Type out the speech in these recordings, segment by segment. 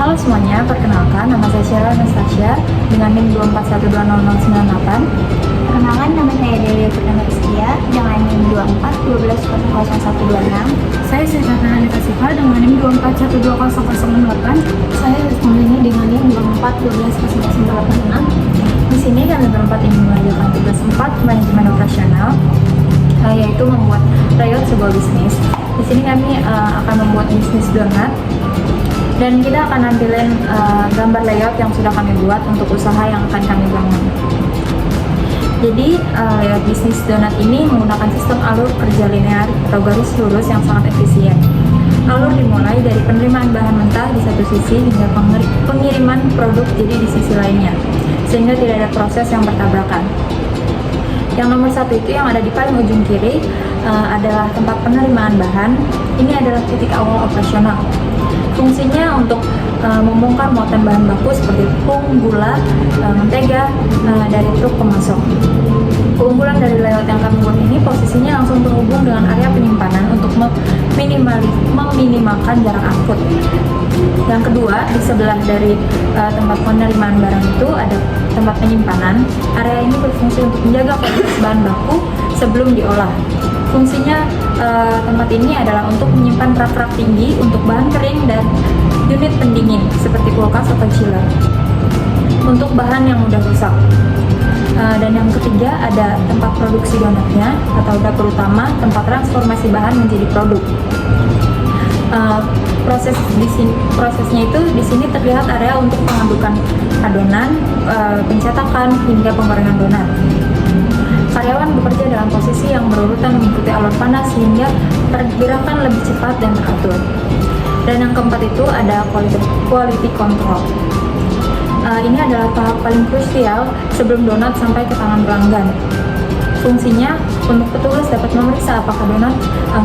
Halo semuanya, perkenalkan nama saya Sheila Anastasia dengan NIM 241200098. Perkenalkan, nama saya Dewi Purnama Rizkia dengan NIM 2412000126. Saya Sita Anita Siva dengan NIM 241200008. Saya Rizmulini dengan NIM 24120086. Di sini kami berempat ingin mengerjakan tugas 4 manajemen operasional, yaitu membuat layout sebuah bisnis. Di sini kami akan membuat bisnis donat dan kita akan nampilin gambar layout yang sudah kami buat untuk usaha yang akan kami bangun. Jadi layout bisnis donat ini menggunakan sistem alur kerja linear atau garis lurus yang sangat efisien. Alur dimulai dari penerimaan bahan mentah di satu sisi hingga pengiriman produk jadi di sisi lainnya, sehingga tidak ada proses yang bertabrakan. Yang nomor satu itu yang ada di paling ujung kiri adalah tempat penerimaan bahan. Ini adalah titik awal operasional. Fungsinya untuk membongkar muatan bahan baku seperti tepung, gula, mentega dari truk pemasok. Keunggulan dari layout yang kami buat ini posisinya langsung terhubung dengan area penyimpanan untuk meminimalkan jarak angkut. Yang kedua, di sebelah dari tempat penerimaan barang itu ada tempat penyimpanan. Area ini berfungsi untuk menjaga kualitas bahan baku sebelum diolah. Fungsinya tempat ini adalah untuk menyimpan rak-rak tinggi untuk bahan kering dan unit pendingin seperti kulkas atau chiller untuk bahan yang mudah rusak. Dan yang ketiga ada tempat produksi donatnya atau dapur utama, tempat transformasi bahan menjadi produk. Prosesnya itu di sini terlihat area untuk pengadukan adonan, pencetakan hingga penggorengan donat. Karyawan bekerja dalam posisi yang berurutan mengikuti alur panas sehingga pergerakan lebih cepat dan teratur. Dan yang keempat itu ada quality control. Ini adalah tahap paling krusial sebelum donat sampai ke tangan pelanggan. Fungsinya untuk petugas dapat memeriksa apakah donat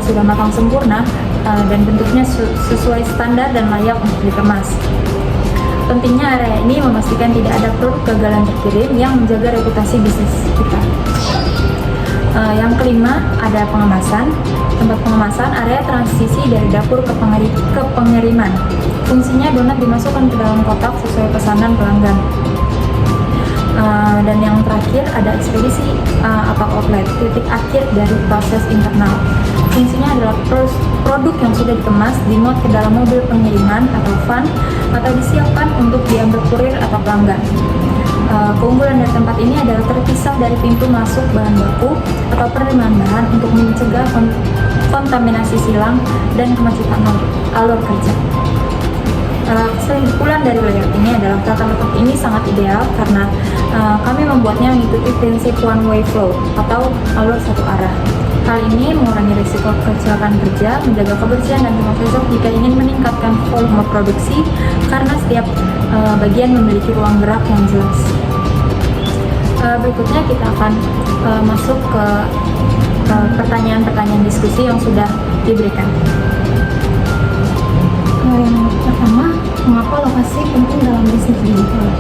sudah matang sempurna dan bentuknya sesuai standar dan layak untuk dikemas. Pentingnya area ini memastikan tidak ada produk gagalan terkirim yang menjaga reputasi bisnis kita. Yang kelima ada pengemasan. Tempat pengemasan area transisi dari dapur ke pengiriman. Fungsinya donat dimasukkan ke dalam kotak sesuai pesanan pelanggan. Dan yang terakhir ada ekspedisi atau outlet, titik akhir dari proses internal. Fungsinya adalah produk yang sudah dikemas dimuat ke dalam mobil pengiriman atau van atau disiapkan untuk diambil kurir atau pelanggan. Keunggulan dari tempat ini adalah terpisah dari pintu masuk bahan baku atau penerimaan bahan untuk mencegah kontaminasi silang dan kemacetan alur kerja. Kesimpulan dari layout ini adalah tata letak ini sangat ideal karena kami membuatnya mengikuti prinsip one way flow atau alur satu arah. Hal ini mengurangi risiko kecelakaan kerja, menjaga kebersihan dan kemacetan jika ingin meningkatkan volume produksi karena setiap bagian memiliki ruang gerak yang jelas. Berikutnya kita akan masuk ke pertanyaan-pertanyaan diskusi yang sudah diberikan. Yang pertama, mengapa lokasi penting dalam bisnis digital?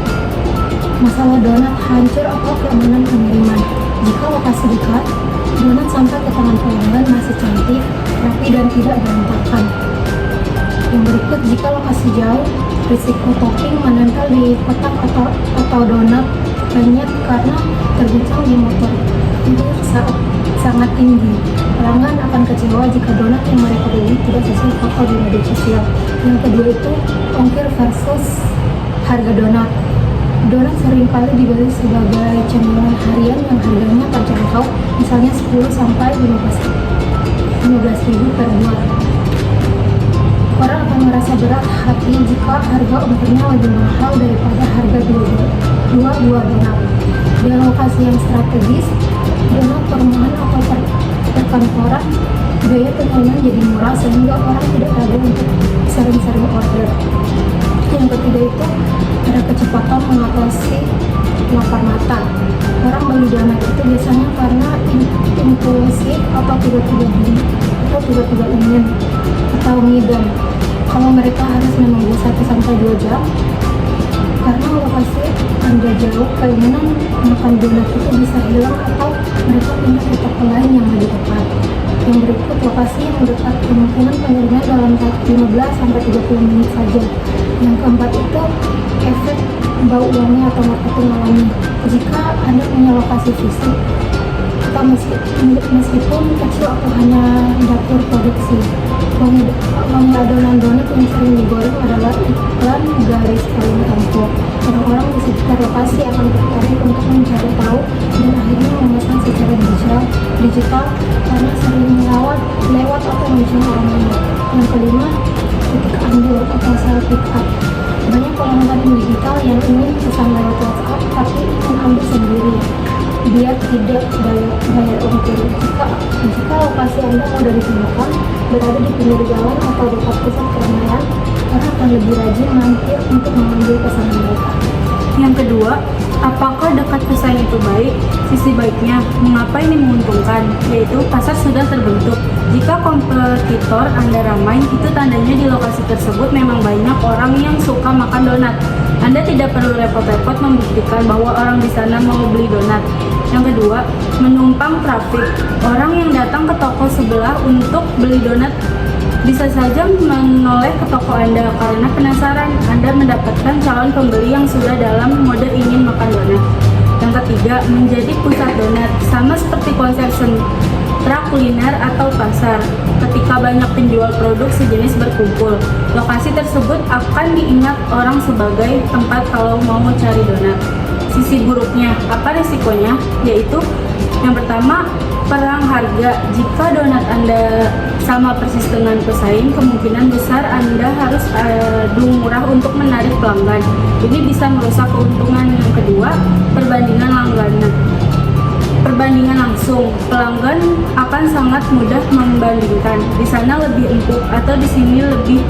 Masalah donat hancur atau keamanan pengiriman? Jika lokasi dekat, donat sampai ke tangan pelanggan masih cantik, rapi dan tidak berantakan. Yang berikut, jika lokasi jauh, risiko topping menempel di kotak atau donat banyak karena terguncang di motor itu sangat tinggi. Pelanggan akan kecewa jika donat yang mereka beli tidak sesuai foto di media sosial. Yang kedua itu ongkir versus harga donat. Donat seringkali dibeli sebagai cemilan harian yang harganya terjangkau, misalnya 10 sampai 15 ribu per buah. Orang akan merasa berat hati jika harga ongkirnya lebih mahal daripada harga dua buah donat. Di lokasi yang strategis, donat perumahan atau perkantoran, biaya pengiriman jadi murah sehingga orang tidak ragu untuk sering-sering order. Yang ketiga itu ada kecepatan mengatasi lapar mata. Orang beli donat itu biasanya karena impulsif atau tiba-tiba ingin atau ngidam. Kalau mereka harus menunggu 1-2 jam karena lokasi Anda jauh, keinginan makan donat itu bisa hilang atau mereka pindah ke toko lain yang lebih tepat. Yang berikut lokasi yang dekat, kemungkinan pengiriman dalam 15-30 menit saja. Yang keempat itu efek bau uangnya atau marketing alami. Jika Anda punya lokasi fisik, atau meskipun kecil atau hanya dapur produksi, wangi adonan donat yang sering digoreng adalah iklan garis paling ampuh. Orang-orang di sekitar lokasi akan tertarik untuk mencari tahu dan akhirnya memesan secara digital karena sering lewat atau mention orang lain. Yang kelima, titik ambil atau self pick up. Banyak pelanggan digital yang ingin pesan lewat WhatsApp tapi ingin ambil sendiri biar tidak bayar ongkir. Jika lokasi Anda mudah ditemukan, berada di pinggir jalan atau dekat pusat keramaian, orang akan lebih rajin mampir untuk mengambil pesanan mereka. Yang kedua, apakah dekat pesaing itu baik? Sisi baiknya, mengapa ini menguntungkan? Yaitu pasar sudah terbentuk. Jika kompetitor Anda ramai, itu tandanya di lokasi tersebut memang banyak orang yang suka makan donat. Anda tidak perlu repot-repot membuktikan bahwa orang di sana mau beli donat. Yang kedua, menumpang trafik. Orang yang datang ke toko sebelah untuk beli donat bisa saja menoleh ke toko Anda karena penasaran. Anda mendapatkan calon pembeli yang sudah dalam mode ingin makan donat. Yang ketiga, menjadi pusat donat. Sama seperti konsep sentra kuliner atau pasar. Ketika banyak penjual produk sejenis berkumpul, lokasi tersebut akan diingat orang sebagai tempat kalau mau cari donat. Sisi buruknya, apa risikonya? Yaitu yang pertama, perang harga. Jika donat Anda sama persis dengan pesaing, kemungkinan besar Anda harus adu murah untuk menarik pelanggan. Ini bisa merusak keuntungan. Yang kedua, perbandingan langganan. Perbandingan langsung, pelanggan akan sangat mudah membandingkan. Di sana lebih empuk atau di sini lebih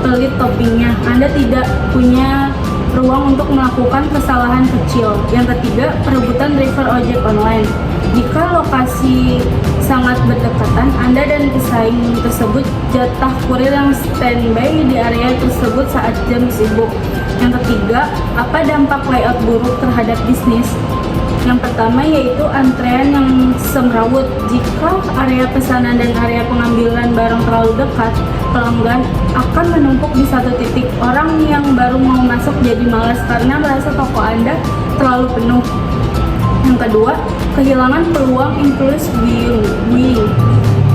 pelit toppingnya. Anda tidak punya ruang untuk melakukan kesalahan kecil. Yang ketiga, perebutan driver ojek online. Jika lokasi sangat berdekatan, Anda dan pesaing tersebut jatah kurir yang standby di area tersebut saat jam sibuk. Yang ketiga, apa dampak layout buruk terhadap bisnis? Yang pertama yaitu antrean yang semrawut. Jika area pesanan dan area pengambilan barang terlalu dekat, pelanggan akan menumpuk di satu titik. Orang yang baru mau masuk jadi malas karena merasa toko Anda terlalu penuh. Yang kedua, kehilangan peluang impulse buying.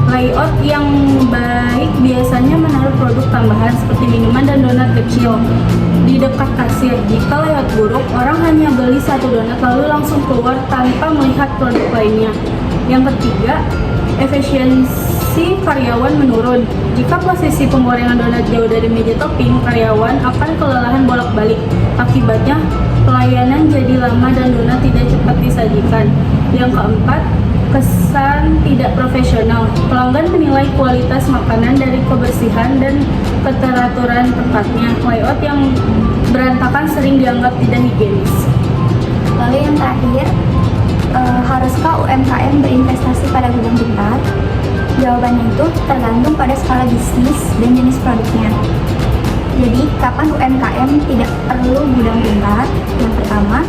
Layout yang baik biasanya menaruh produk tambahan seperti minuman dan donat kecil di dekat kasir. Jika layout buruk, orang hanya beli satu donat lalu langsung keluar tanpa melihat produk lainnya. Yang ketiga, efisiensi karyawan menurun. Jika posisi penggorengan donat jauh dari meja topping, karyawan akan kelelahan bolak-balik. Akibatnya, pelayanan jadi lama dan donat tidak cepat disajikan. Yang keempat, kesan tidak profesional. Pelanggan menilai kualitas makanan dari kebersihan dan keteraturan tempatnya. Layout yang berantakan sering dianggap tidak higienis. Lalu yang terakhir, haruskah UMKM berinvestasi pada gudang pintar? Jawabannya itu tergantung pada skala bisnis dan jenis produknya. Jadi, kapan UMKM tidak perlu gudang pintar? Yang pertama,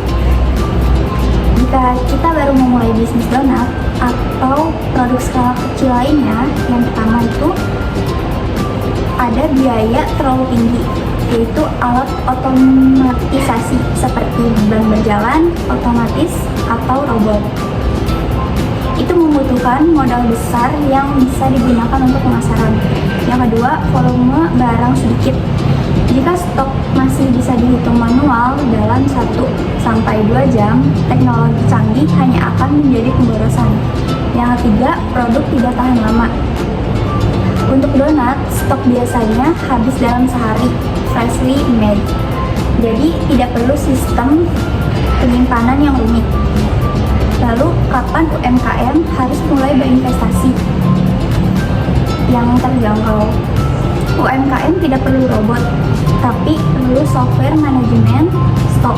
jika kita baru memulai bisnis donat atau produk skala kecil lainnya, yang pertama itu ada biaya terlalu tinggi, yaitu alat otomatisasi seperti ban berjalan otomatis atau robot. Itu membutuhkan modal besar yang bisa digunakan untuk pemasaran. Yang kedua, volume barang sedikit. Jika stok masih bisa dihitung manual dalam 1-2 jam, teknologi canggih hanya akan menjadi pemborosan. Yang ketiga, produk tidak tahan lama. Untuk donat, stok biasanya habis dalam sehari, freshly made. Jadi, tidak perlu sistem penyimpanan yang rumit. Lalu, kapan UMKM harus mulai berinvestasi? Yang terjangkau. UMKM tidak perlu robot, tapi perlu software manajemen stok,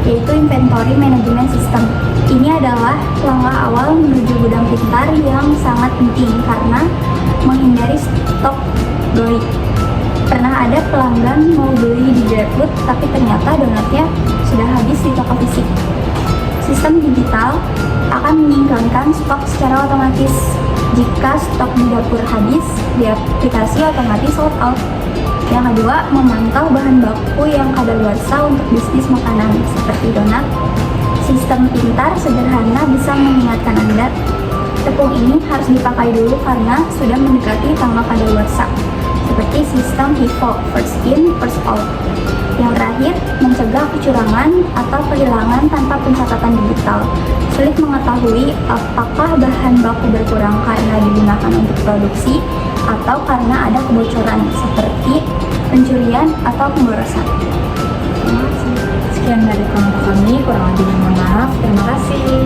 yaitu inventory management system. Ini adalah langkah awal menuju gudang pintar yang sangat penting karena menghindari stok goib. Pernah ada pelanggan mau beli di GrabFood, tapi ternyata donatnya sudah habis di toko fisik. Sistem digital akan menyingkronkan stok secara otomatis. Jika stok di dapur habis, di aplikasi otomatis sold out. Yang kedua, memantau bahan baku yang kadaluarsa untuk bisnis makanan seperti donat. Sistem pintar sederhana bisa mengingatkan Anda, tepung ini harus dipakai dulu karena sudah mendekati tanggal kadaluarsa. Seperti sistem FIFO, first in, first out. Yang terakhir, mencegah kecurangan atau kehilangan tanpa pencatatan digital. Sulit mengetahui apakah bahan baku berkurang karena digunakan untuk produksi atau karena ada kebocoran seperti pencurian atau pemborosan. Sekian dari kelompok kami, kurang lebihnya mohon maaf. Terima kasih.